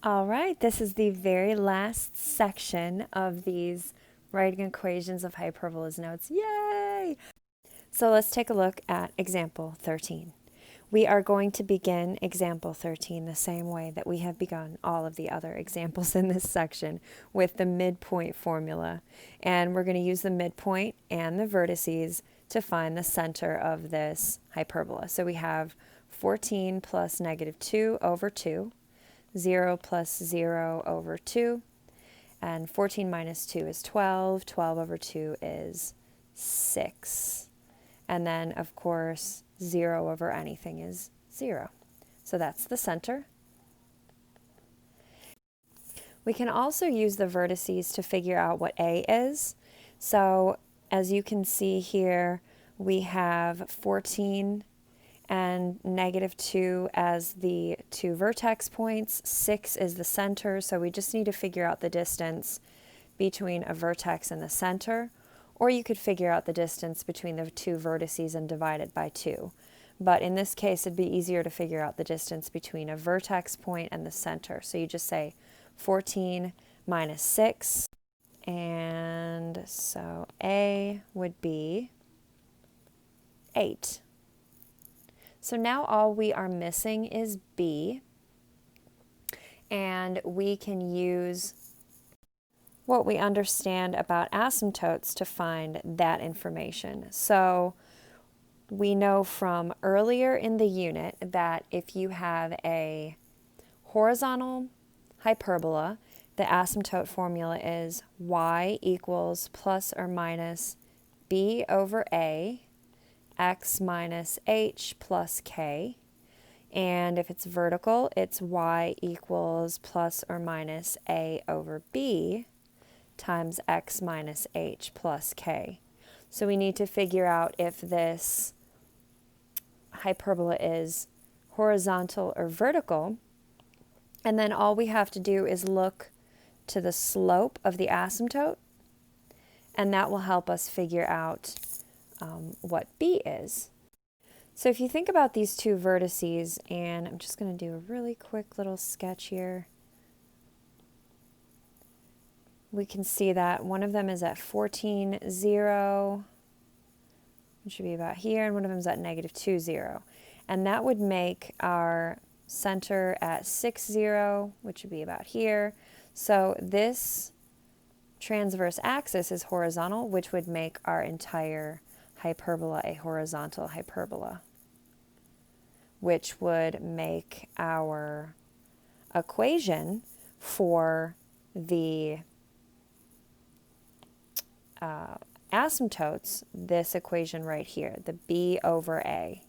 All right, this is the very last section of these writing equations of hyperbolas notes. Yay! So let's take a look at example 13. We are going to begin example 13 the same way that we have begun all of the other examples in this section, with the midpoint formula. And we're going to use the midpoint and the vertices to find the center of this hyperbola. So we have 14 plus negative 2 over 2. 0 plus 0 over 2, and 14 minus 2 is 12. 12 over 2 is 6. And then, of course, 0 over anything is 0. So that's the center. We can also use the vertices to figure out what A is. So as you can see here, we have 14 and negative 2 as the two vertex points. 6 is the center, so we just need to figure out the distance between a vertex and the center, or you could figure out the distance between the two vertices and divide it by 2. But in this case, it'd be easier to figure out the distance between a vertex point and the center. So you just say 14 minus 6, and so A would be 8. So now all we are missing is B, and we can use what we understand about asymptotes to find that information. So we know from earlier in the unit that if you have a horizontal hyperbola, the asymptote formula is y equals plus or minus b over a x minus h plus k, and if it's vertical, it's y equals plus or minus a over b times x minus h plus k. So we need to figure out if this hyperbola is horizontal or vertical, and then all we have to do is look to the slope of the asymptote, and that will help us figure out what B is. So if you think about these two vertices, and I'm just going to do a really quick little sketch here, we can see that one of them is at 14, 0, it should be about here, and one of them is at negative 2, 0. And that would make our center at 6, 0, which would be about here. So this transverse axis is horizontal, which would make our entire hyperbola a horizontal hyperbola, which would make our equation for the asymptotes this equation right here, the b over a.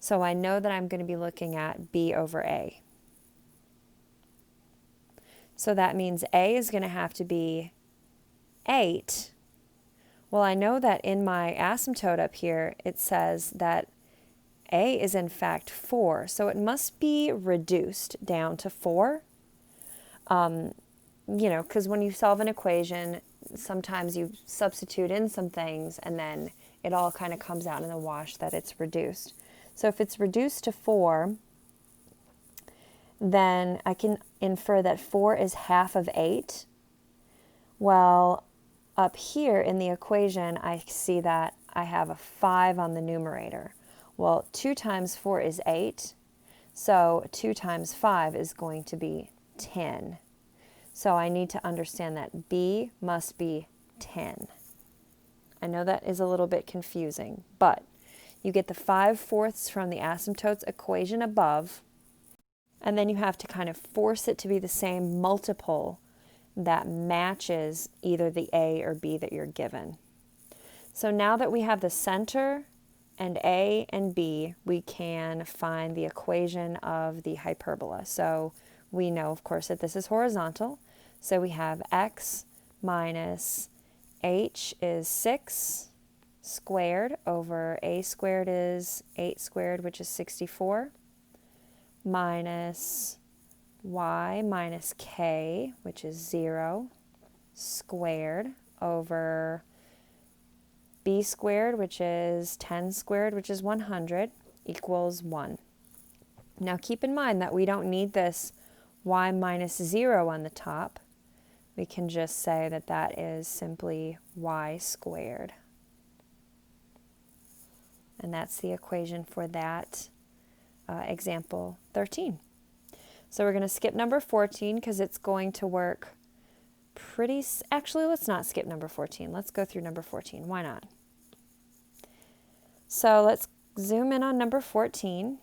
So I know that I'm going to be looking at b over a. So that means a is going to have to be 8. Well, I know that in my asymptote up here, it says that A is in fact 4, so it must be reduced down to 4. Because when you solve an equation, sometimes you substitute in some things, and then it all kind of comes out in the wash that it's reduced. So if it's reduced to 4, then I can infer that 4 is half of 8. Well, up here in the equation, I see that I have a 5 on the numerator. Well, 2 times 4 is 8, so 2 times 5 is going to be 10. So I need to understand that B must be 10. I know that is a little bit confusing, but you get the 5/4 from the asymptotes equation above, and then you have to kind of force it to be the same multiple that matches either the A or B that you're given. So now that we have the center and A and B, we can find the equation of the hyperbola. So we know, of course, that this is horizontal. So we have x minus h is 6 squared over a squared is 8 squared, which is 64, minus y minus k, which is 0, squared over b squared, which is 10 squared, which is 100, equals 1. Now keep in mind that we don't need this y minus 0 on the top, we can just say that that is simply y squared. And that's the equation for that example 13. So we're going to skip number 14 because it's going to work actually, let's not skip number 14. Let's go through number 14. Why not? So let's zoom in on number 14.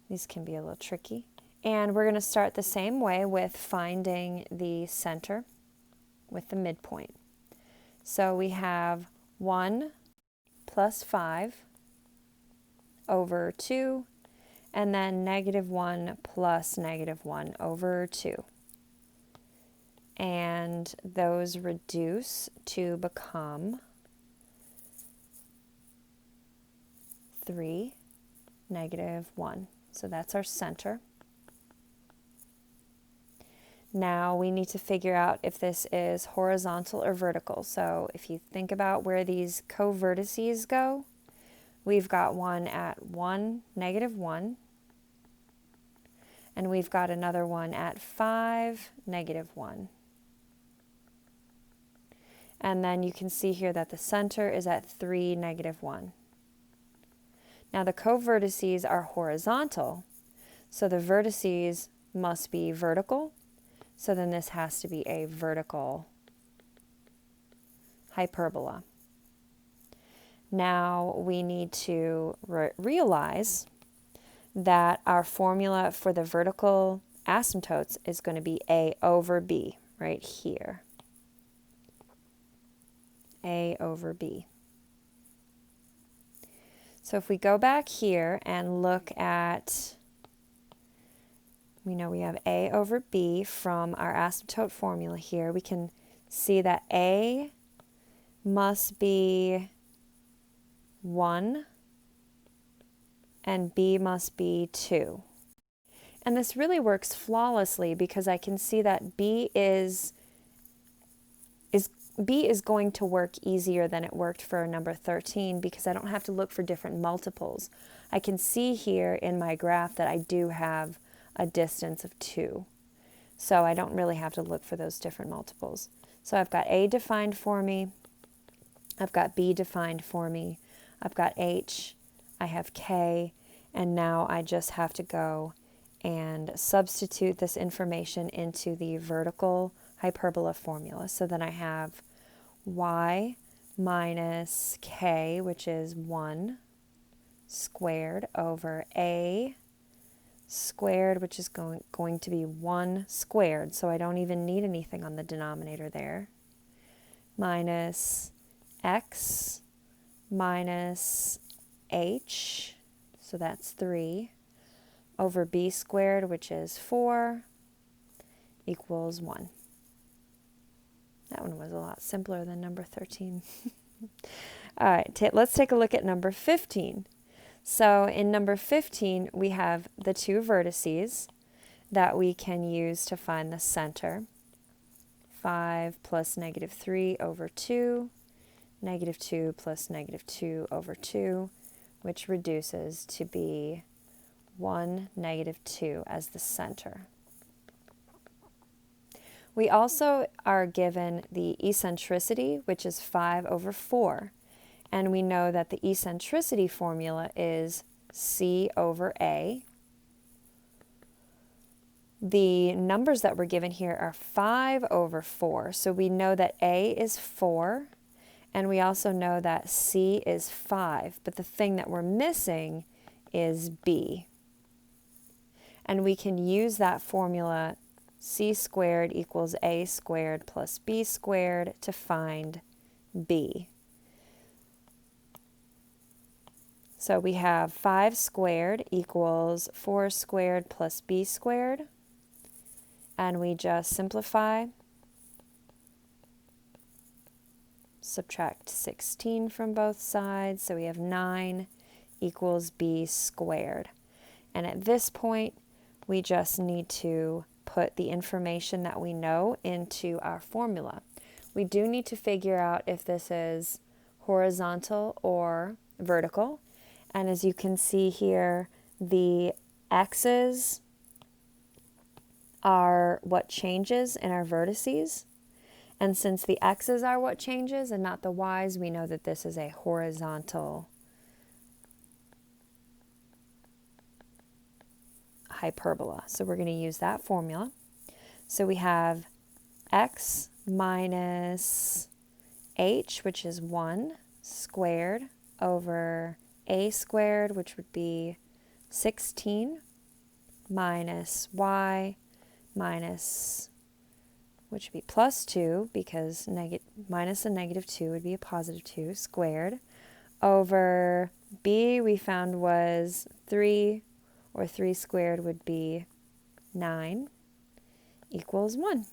These can be a little tricky. And we're going to start the same way with finding the center with the midpoint. So we have 1 plus 5 over 2, and then -1 plus -1 over 2. And those reduce to become 3, -1. So that's our center. Now we need to figure out if this is horizontal or vertical. So if you think about where these co-vertices go, we've got one at 1, -1, and we've got another one at 5, -1. And then you can see here that the center is at 3, -1. Now the co-vertices are horizontal, so the vertices must be vertical. So then this has to be a vertical hyperbola. Now we need to realize that our formula for the vertical asymptotes is going to be A over B right here. A over B. So if we go back here and look at, we know we have A over B from our asymptote formula here. We can see that A must be 1 and B must be 2. And this really works flawlessly because I can see that B is going to work easier than it worked for number 13 because I don't have to look for different multiples. I can see here in my graph that I do have a distance of 2. So I don't really have to look for those different multiples. So I've got A defined for me. I've got B defined for me. I've got H. I have K. And now I just have to go and substitute this information into the vertical hyperbola formula. So then I have y minus k, which is 1 squared over A squared, which is going to be 1 squared, so I don't even need anything on the denominator there, minus x minus h, so that's 3, over b squared, which is 4, equals 1. That one was a lot simpler than number 13. All right, let's take a look at number 15. So in number 15, we have the two vertices that we can use to find the center. 5 plus -3 over 2, -2 plus -2 over 2, which reduces to be 1, -2 as the center. We also are given the eccentricity, which is 5 over 4. And we know that the eccentricity formula is C over A. The numbers that we're given here are 5 over 4. So we know that A is 4, and we also know that C is 5. But the thing that we're missing is B. And we can use that formula, C squared equals A squared plus B squared, to find B. So we have 5 squared equals 4 squared plus b squared, and we just simplify, subtract 16 from both sides, so we have 9 equals b squared. And at this point, we just need to put the information that we know into our formula. We do need to figure out if this is horizontal or vertical. And as you can see here, the x's are what changes in our vertices. And since the x's are what changes and not the y's, we know that this is a horizontal hyperbola. So we're going to use that formula. So we have x minus h, which is 1 squared, over a squared, which would be 16, minus y minus, which would be plus 2, because minus a negative 2 would be a positive 2, squared, over b we found was 3, or 3 squared would be 9, equals 1.